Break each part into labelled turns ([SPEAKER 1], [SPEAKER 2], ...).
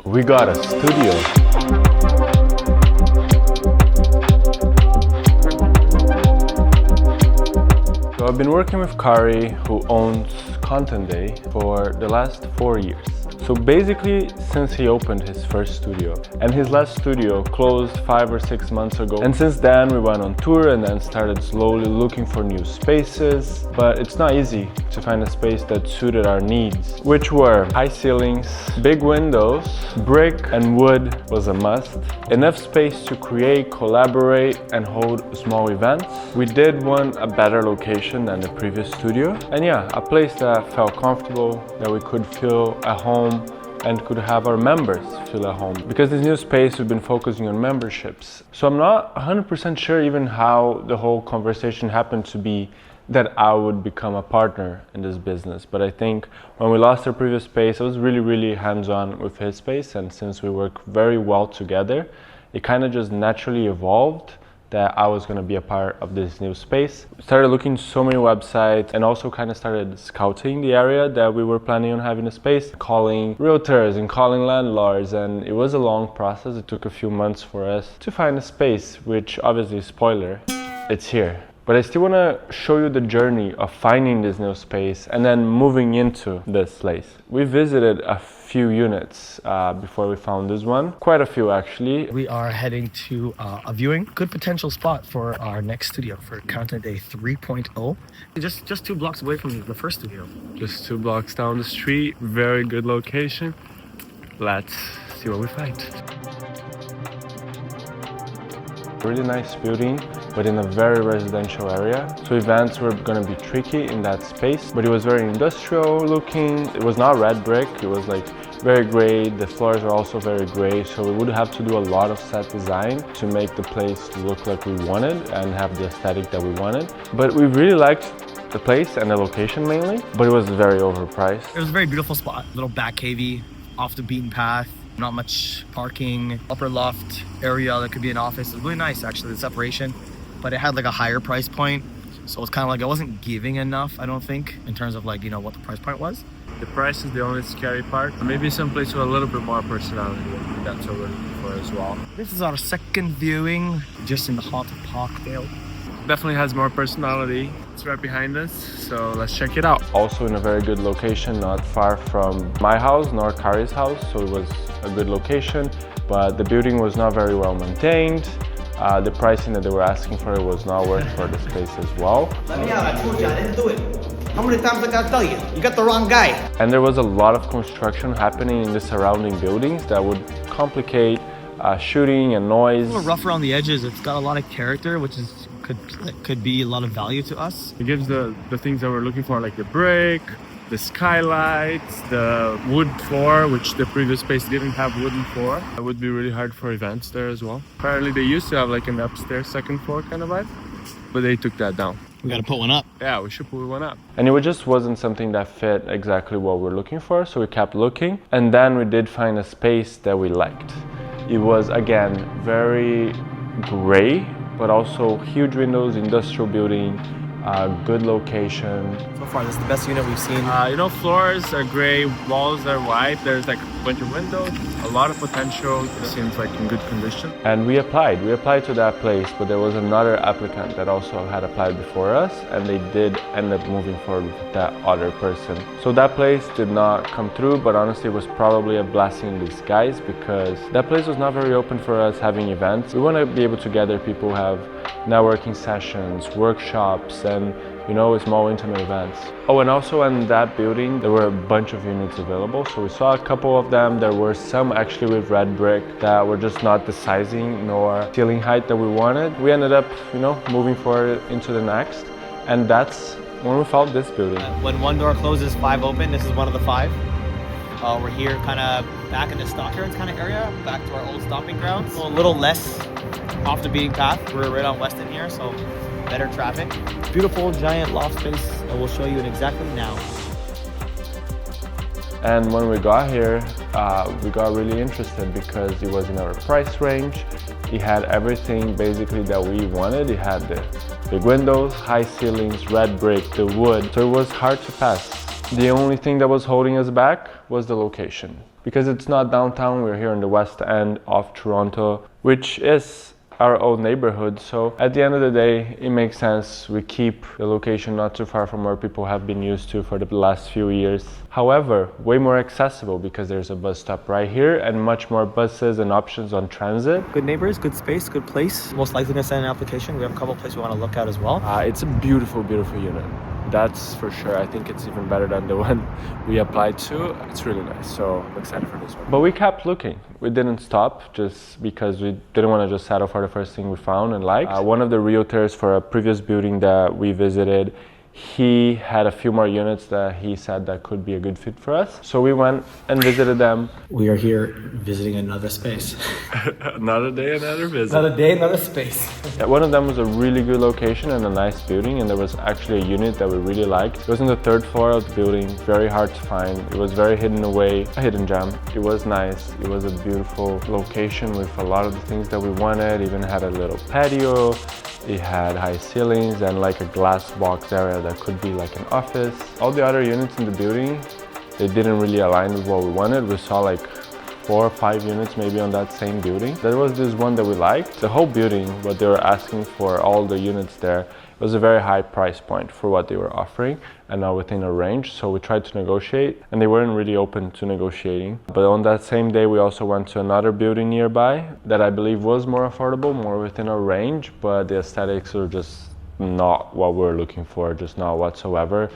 [SPEAKER 1] We got a studio. So I've been working with Kari, who owns Content Day, for the last 4 years. So basically, since he opened his first studio, and his last studio closed 5 or 6 months ago. And since then we went on tour and then started slowly looking for new spaces. But it's not easy to find a space that suited our needs, which were high ceilings, big windows, brick and wood was a must, enough space to create, collaborate and hold small events. We did want a better location than the previous studio. And yeah, a place that felt comfortable, that we could feel at home and could have our members feel at home. Because this new space, we've been focusing on memberships. So I'm not 100% sure even how the whole conversation happened to be that I would become a partner in this business. But I think when we lost our previous space, I was really hands-on with his space. And since we work very well together, it kind of just naturally evolved that I was going to be a part of this new space. Started looking so many websites and also kind of started scouting the area that we were planning on having a space, calling realtors and calling landlords, and it was a long process. It took a few months for us to find a space, which obviously, spoiler, it's here. But I still want to show you the journey of finding this new space and then moving into this place. We visited a few units before we found this one. Quite a few, actually.
[SPEAKER 2] We are heading to a viewing. Good potential spot for our next studio for Content Day 3.0. Just 2 blocks away from the first studio.
[SPEAKER 1] Just 2 blocks down the street. Very good location. Let's see what we find. Really nice building, but in a very residential area. So events were going to be tricky in that space, but it was very industrial looking. It was not red brick, it was like very gray. The floors are also very gray, so we would have to do a lot of set design to make the place look like we wanted and have the aesthetic that we wanted. But we really liked the place and the location mainly, but it was very overpriced.
[SPEAKER 2] It was a very beautiful spot, little back cavey, off the beaten path. Not much parking, upper loft area that could be an office. It was really nice, actually, the separation, but it had like a higher price point. So it's kind of like, I wasn't giving enough, I don't think, in terms of like, what the price point was.
[SPEAKER 1] The price is the only scary part. Maybe someplace with a little bit more personality. That's what we're looking for as well.
[SPEAKER 2] This is our second viewing, just in the heart of Parkdale.
[SPEAKER 1] Definitely has more personality. It's right behind us, so let's check it out. Also in a very good location, not far from my house nor Kari's house, so it was a good location, but the building was not very well maintained. The pricing that they were asking for it was not worth for the space as well.
[SPEAKER 3] Let me out, I told you I didn't do it. How many times I gotta tell you? You got the wrong guy.
[SPEAKER 1] And there was a lot of construction happening in the surrounding buildings that would complicate shooting and noise.
[SPEAKER 2] It's a little rough around the edges. It's got a lot of character, which is could be a lot of value to us.
[SPEAKER 1] It gives the things that we're looking for, like the brick, the skylights, the wood floor, which the previous space didn't have wooden floor. It would be really hard for events there as well. Apparently they used to have like an upstairs second floor kind of vibe, but they took that down.
[SPEAKER 2] We gotta put one up.
[SPEAKER 1] Yeah, we should put one up. And it just wasn't something that fit exactly what we're looking for, so we kept looking. And then we did find a space that we liked. It was, again, very gray, but also huge windows, industrial building, good location.
[SPEAKER 2] So far, this is the best unit we've seen.
[SPEAKER 1] Floors are gray, walls are white. There's like a bunch of windows, a lot of potential. It seems like in good condition. And we applied to that place, but there was another applicant that also had applied before us, and they did end up moving forward with that other person. So that place did not come through, but honestly, it was probably a blessing in disguise because that place was not very open for us having events. We want to be able to gather people, have networking sessions, workshops, and small intimate events. Oh, and also in that building, there were a bunch of units available. So we saw a couple of them. There were some actually with red brick that were just not the sizing nor ceiling height that we wanted. We ended up, moving forward into the next. And that's when we found this building.
[SPEAKER 3] When one door closes, 5 open. This is one of the 5. We're here kind of back in the stockyards kind of area, back to our old stomping grounds. So a little less off the beaten path. We're right on Weston here, so better traffic. Beautiful giant loft space, and we'll show you it exactly now.
[SPEAKER 1] And when we got here, we got really interested because it was in our price range. It had everything basically that we wanted. It had the big windows, high ceilings, red brick, the wood. So it was hard to pass. The only thing that was holding us back was the location. Because it's not downtown, we're here in the west end of Toronto, which is our old neighborhood. So at the end of the day, it makes sense we keep the location not too far from where people have been used to for the last few years. However, way more accessible because there's a bus stop right here and much more buses and options on transit.
[SPEAKER 3] Good neighbors, good space, good place. Most likely gonna send an application. We have a couple places we want to look at as well.
[SPEAKER 1] It's a beautiful, beautiful unit. That's for sure. I think it's even better than the one we applied to. It's really nice, so I'm excited for this one. But we kept looking. We didn't stop just because we didn't want to just settle for the first thing we found and liked. One of the realtors for a previous building that we visited, he had a few more units that he said that could be a good fit for us. So we went and visited them.
[SPEAKER 3] We are here visiting another space.
[SPEAKER 1] Another day, another visit.
[SPEAKER 3] Another day, another space.
[SPEAKER 1] Yeah, one of them was a really good location and a nice building, and there was actually a unit that we really liked. It was on the third floor of the building, very hard to find. It was very hidden away, a hidden gem. It was nice. It was a beautiful location with a lot of the things that we wanted. Even had a little patio. It had high ceilings and like a glass box area that could be like an office. All the other units in the building, they didn't really align with what we wanted. We saw like 4 or 5 units maybe on that same building. There was this one that we liked. The whole building, what they were asking for all the units there, was a very high price point for what they were offering and not within a range. So we tried to negotiate and they weren't really open to negotiating. But on that same day, we also went to another building nearby that I believe was more affordable, more within our range, but the aesthetics are just not what we're looking for, just not whatsoever.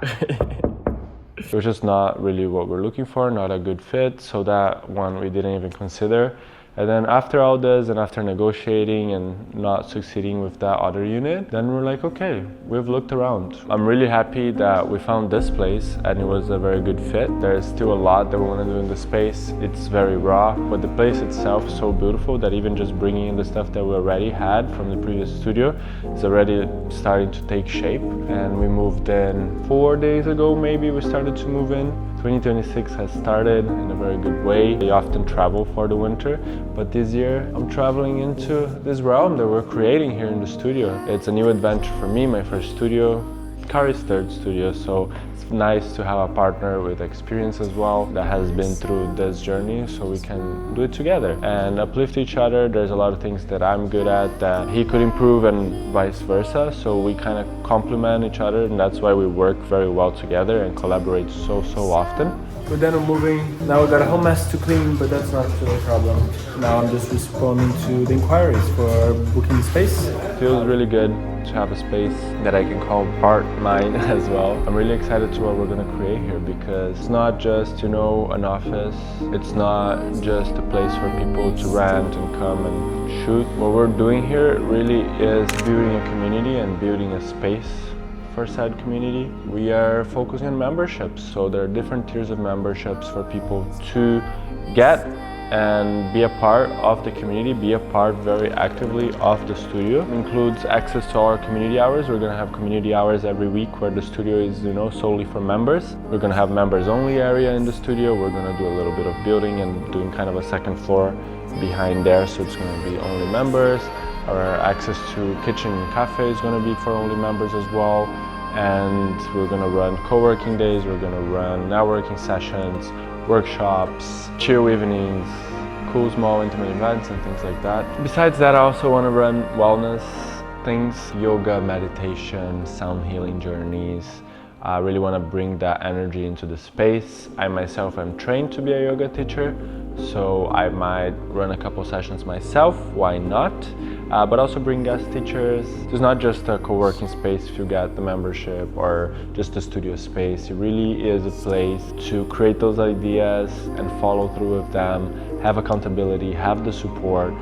[SPEAKER 1] It was just not really what we're looking for, not a good fit. So that one we didn't even consider. And then after all this and after negotiating and not succeeding with that other unit, then we're like, okay, we've looked around. I'm really happy that we found this place and it was a very good fit. There's still a lot that we want to do in the space. It's very raw, but the place itself is so beautiful that even just bringing in the stuff that we already had from the previous studio is already starting to take shape. And we moved in 4 days ago, maybe we started to move in. 2026 has started in a very good way. I often travel for the winter, but this year I'm traveling into this realm that we're creating here in the studio. It's a new adventure for me, my first studio, Kari's third studio, so it's nice to have a partner with experience as well that has been through this journey so we can do it together and uplift each other. There's a lot of things that I'm good at that he could improve and vice versa, so we kind of complement each other, and that's why we work very well together and collaborate so often. We're done moving. Now we got a whole mess to clean, but that's not really a problem. Now I'm just responding to the inquiries for booking space. It feels really good to have a space that I can call part mine as well. I'm really excited to what we're gonna create here because it's not just, you know, an office. It's not just a place for people to rent and come and shoot. What we're doing here really is building a community and building a space for said community. We are focusing on memberships, so there are different tiers of memberships for people to get and be a part of the community, be a part very actively of the studio. It includes access to our community hours. We're gonna have community hours every week where the studio is, you know, solely for members. We're gonna have members only area in the studio. We're gonna do a little bit of building and doing kind of a second floor behind there, so it's gonna be only members. Our access to kitchen and cafe is gonna be for only members as well. And we're gonna run co-working days, we're gonna run networking sessions, workshops, chill evenings, cool small intimate events and things like that. Besides that, I also want to run wellness things, yoga, meditation, sound healing journeys. I really want to bring that energy into the space. I myself am trained to be a yoga teacher, so I might run a couple sessions myself, why not? But also bring guest teachers. It's not just a co-working space if you get the membership or just a studio space. It really is a place to create those ideas and follow through with them, have accountability, have the support.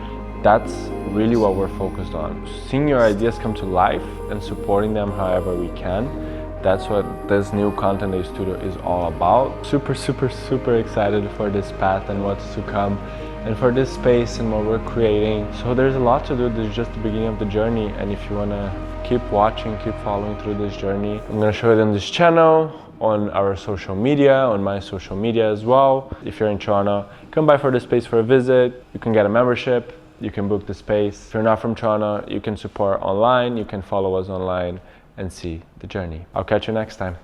[SPEAKER 1] That's really what we're focused on. Seeing your ideas come to life and supporting them however we can. That's what this new Content Day Studio is all about. Super excited for this path and what's to come, and for this space and what we're creating. So there's a lot to do. This is just the beginning of the journey, and if you want to keep watching, keep following through this journey, I'm going to show it on this channel, on our social media, on my social media as well. If you're in Toronto, come by for the space for a visit. You can get a membership, you can book the space. If you're not from Toronto, you can support online, you can follow us online and see the journey. I'll catch you next time.